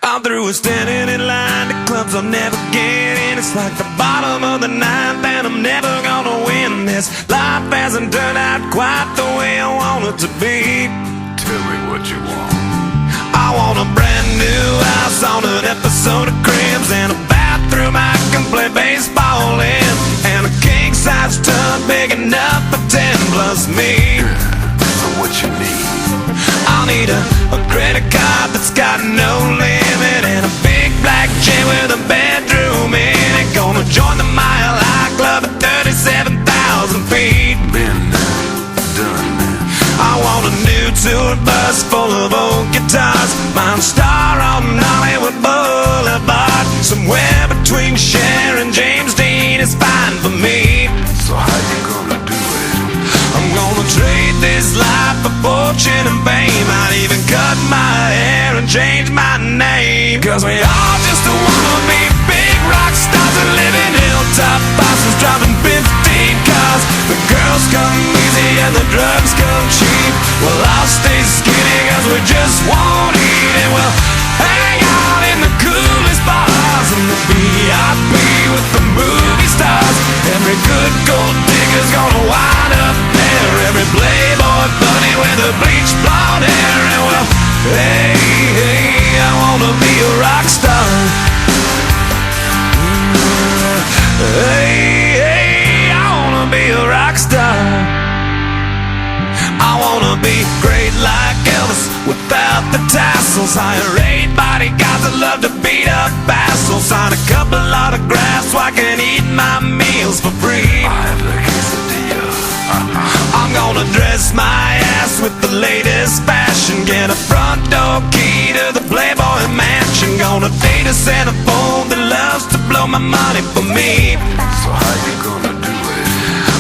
I'm through with standing in line to clubs I'll never get in. It's like the bottom of the ninth and I'm never gonna win this. Life hasn't turned out quite the way I want it to be. Tell me what you want. I want a brand new house on an episode of Cribs, and a bathroom I can play baseball in, and a king-size tub big enough for 10 plus me. So what you need? I'll need a credit card that's got no limit, and a big black chain with a bedroom in it. Gonna join the Mile High Club at 37,000 feet. Been done. I want a new tour bus full of old guitars, mine star on Hollywood Boulevard. Somewhere between Cher and James Dean is fine for me. So how you gonna do it? I'm gonna trade this life for fortune and fame. I'd even cut my hair and change my name, 'cause we all just wanna be big rock stars and live in hilltop bosses, driving 15 cars. The girls come easy and the drugs come cheap. Well, I'll stay skinny 'cause we just won't eat, and we'll hang out in the coolest bars in the VIP with the movie stars. Every good gold digger's gonna wind up there, every playboy bunny with a bleached blonde hair. And well, hey, hey, I wanna be a rock star. Hey, hey, I wanna be a rock star. I wanna be great like Elvis without the tassels. Hire 8 bodyguards that love to beat up assholes. Sign a couple autographs so I can eat my meals for free. I have the quesadilla. I'm gonna dress my ass with the latest fashion, get a front door key to the Playboy Mansion. Gonna date a centerfold that loves to blow my money for me. So how you gonna do it?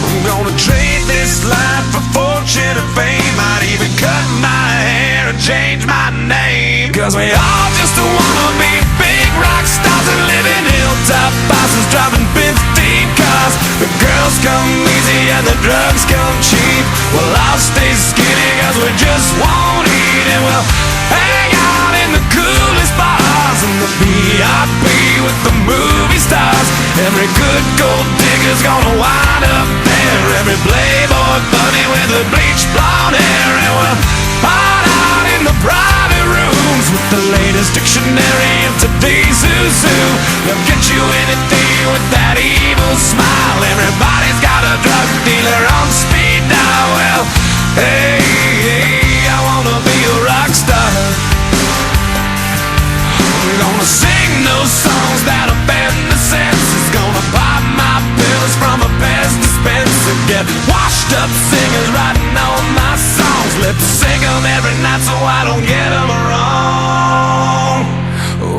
I'm gonna trade this life for fortune and fame. I'd even cut my hair and change my name, 'cause we all just wanna be big rock stars and live in hilltop bosses, driving 15 cars. The girls come easy and the drugs come cheap. Well, I'll stay skinny 'cause we just won't eat, and we'll hang out in the coolest bars in the VIP with the movie stars. Every good gold digger's gonna wind up there, every playboy bunny with a bleached blonde hair. And we'll hide out in the private rooms with the latest dictionary of today's who's who. They'll get you anything with that evil smile. Everybody's got a drug dealer on speed dial. Well, hey, hey, I wanna be a rock star. I'm gonna sing those songs that offend the senses. Gonna pop my pills from a Pez dispenser. Get washed up singers writing all my songs. Lip sync them every night so I don't get them wrong.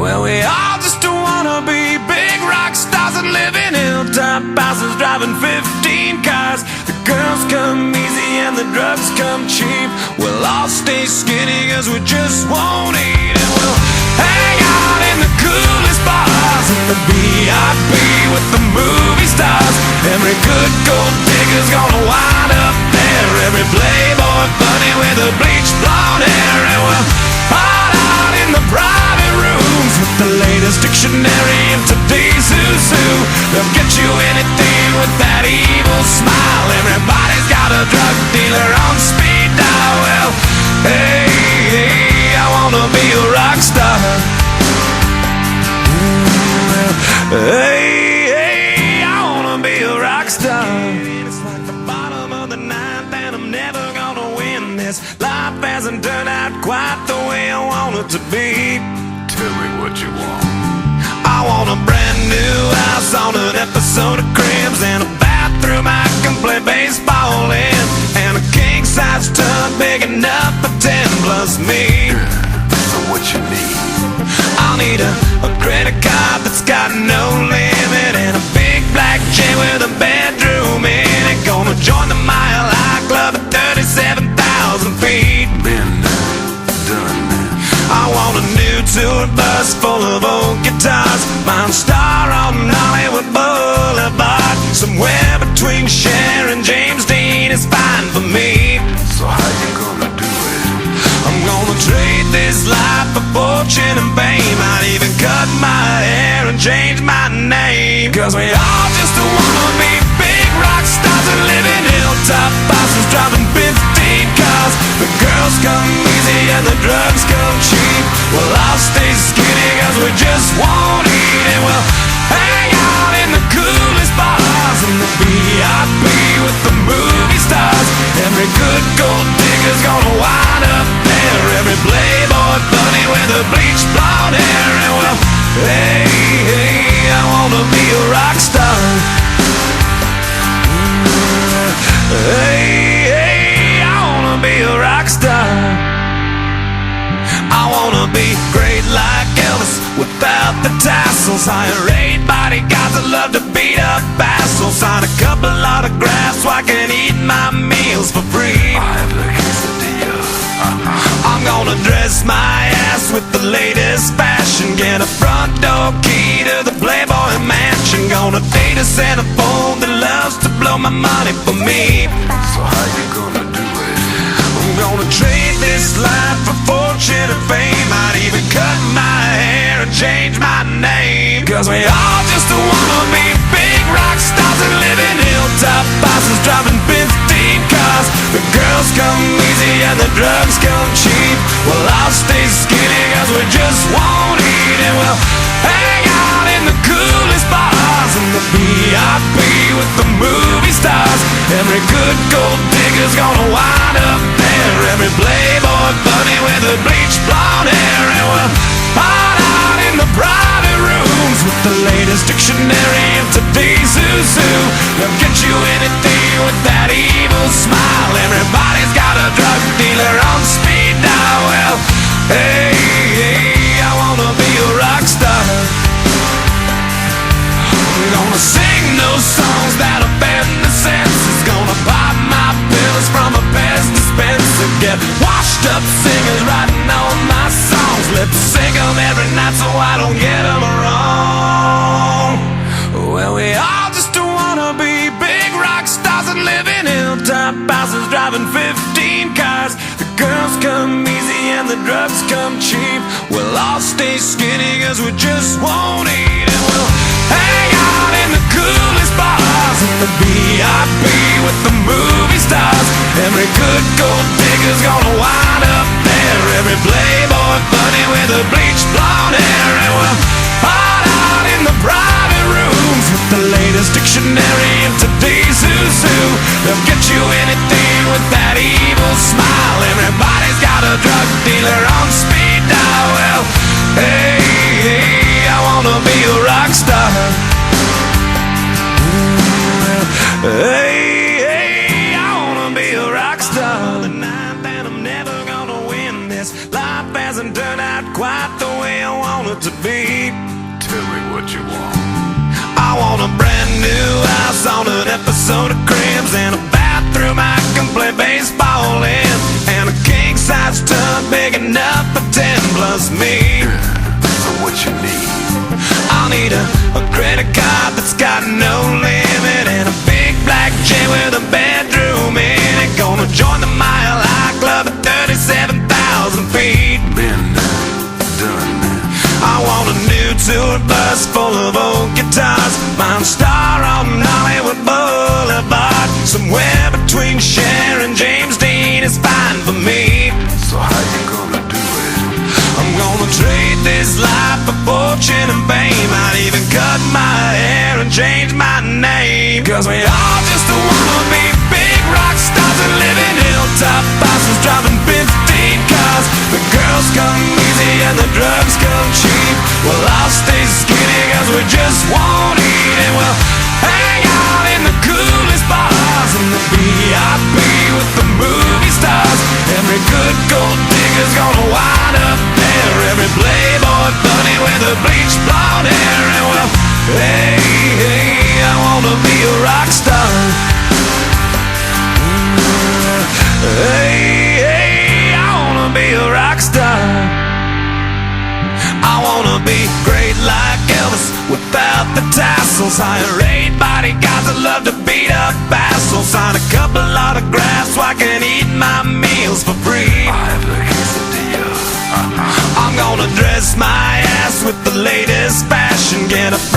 Well, we all just wanna be big rock stars and live in hilltop houses, driving 15 cars. The girls come easy and the drugs come cheap. We'll all stay skinny 'cause we just won't eat, and we'll hang out in the coolest bars in the VIP with the movie stars. Every good gold digger's gonna wind up there, every playboy bunny with a bleached blonde hair. And we'll hide out in the private rooms with the latest dictionary of today's who's who. They'll get you anything with that evil smile. Everybody's got a drug dealer on speed dial. Well, hey, hey, I wanna be a rock star. Hey, hey, I wanna be a rock star. It's like the bottom of the ninth and I'm never gonna win this. Life hasn't turned out quite the way I want it to be. Tell me what you want. I want a brand new house on an episode of Cribs, and a bathroom I can play baseball in, and a king-size tub big enough for 10 plus me. So what you need? I'll need a credit card that's got no limit, and a big black chain with a bedroom in it. Gonna join the Mile High Club at 37,000 feet. Been done. I want a new tour bus full of old guitars, mine star on Hollywood Boulevard. Somewhere between Cher and James Dean is fine for me. So how you gonna do it? I'm gonna trade this life for fortune and fame. I'd change my name. Cause we all just wanna be big rock stars and live in hilltop houses driving 15 cars. The girls come easy and the drugs come cheap. Well, I'll stay skinny cause we just won't eat. And we'll hang out in the coolest bars in the VIP with the movie stars. Every good gold digger's gonna wind up there. Every playboy bunny with the bleached blonde hair. And well, hey, hey, I wanna be a rock star. Hey, hey, I wanna be a rock star. I wanna be great like Elvis without the tassels. Hire 8 bodyguards that love to beat up assholes. Sign a couple autographs so I can eat my meals for free. I have the quesadilla. I'm gonna dress my ass with the latest fashion. Get a front door key to the Playboy Mansion. Gonna date a centerfold that loves to blow my money for me. So how you gonna do it? I'm gonna trade this life for fortune and fame. I'd even cut my hair and change my name. Cause we all just wanna be big rock stars and live in hilltop houses driving 15 cars. The girls come easy and the drugs come cheap. Well, I'll stay skinny cause we just won't eat. And we'll hang out in the coolest bars in the VIP with the movie stars. Every good gold digger's gonna wind up there. Every playboy bunny with the bleached blonde hair. And we'll hide out in the private rooms with the latest dictionary of today's who's who. They'll get you anything with that evil smile. Everybody's got a drug dealer on speed dial. Well, hey, hey, I wanna be a rock star. I'm gonna sing those songs that offend the senses. Gonna pop my pills from a Pez dispenser. Get washed up singers writing all my songs. Lip sync 'em every night so I don't get 'em wrong. Well, we all just wanna be big rock stars and live in hilltop houses driving 15 cars. The girls come easy and the drugs come cheap. We'll all stay skinny cause we just won't eat. And we'll hang out in the coolest bars in the VIP with the movie stars. Every good gold digger's gonna wind up there. Every playboy bunny with the bleached blonde hair. And we'll hide out in the private rooms with the latest dictionary of today's who's who. They'll get you anything with that evil smile. Everybody's got a drug dealer on speed dial. Well, hey, hey, I wanna be a rock star. Hey, hey, I wanna be a rock star. The night that I'm never gonna win this. Life hasn't turned out quite the way I want it to be. Tell me what you want. I want a brand new house on an episode of Cribs. And a bathroom I can play baseball in. And a king-size tub big enough for 10 plus me. So what you need? I'll need a credit card that's got no limit. And a big black jet with a bedroom in it. Gonna join the Mile High Club at 37,000 feet. Been done. I want a new tour bus full of old guitars. Mine star on Hollywood Boulevard. Somewhere between Cher and James Dean is fine for me. So how you gonna do it? I'm gonna trade this life for fortune and fame. I'd even cut my hair and change my name. Cause we all just wanna be big rock stars and live in hilltop houses driving 15 cars. The girls come easy and the drugs come cheap. Well, I'll stay skinny cause we just won't eat. And we'll hang out in the coolest bars in the VIP with the movie stars. Every good gold digger's gonna wind up there. Every playboy bunny with the bleached blonde hair. And well, hey, hey, I wanna be a rock star. Hey, hey, I wanna be a rock star. I wanna be great like Elvis without the tassels. Hire 8 bodyguards that love to beat up assholes. Sign a couple autographs so I can eat my meals for free. I have the quesadilla. I'm gonna dress my ass with the latest fashion. Get a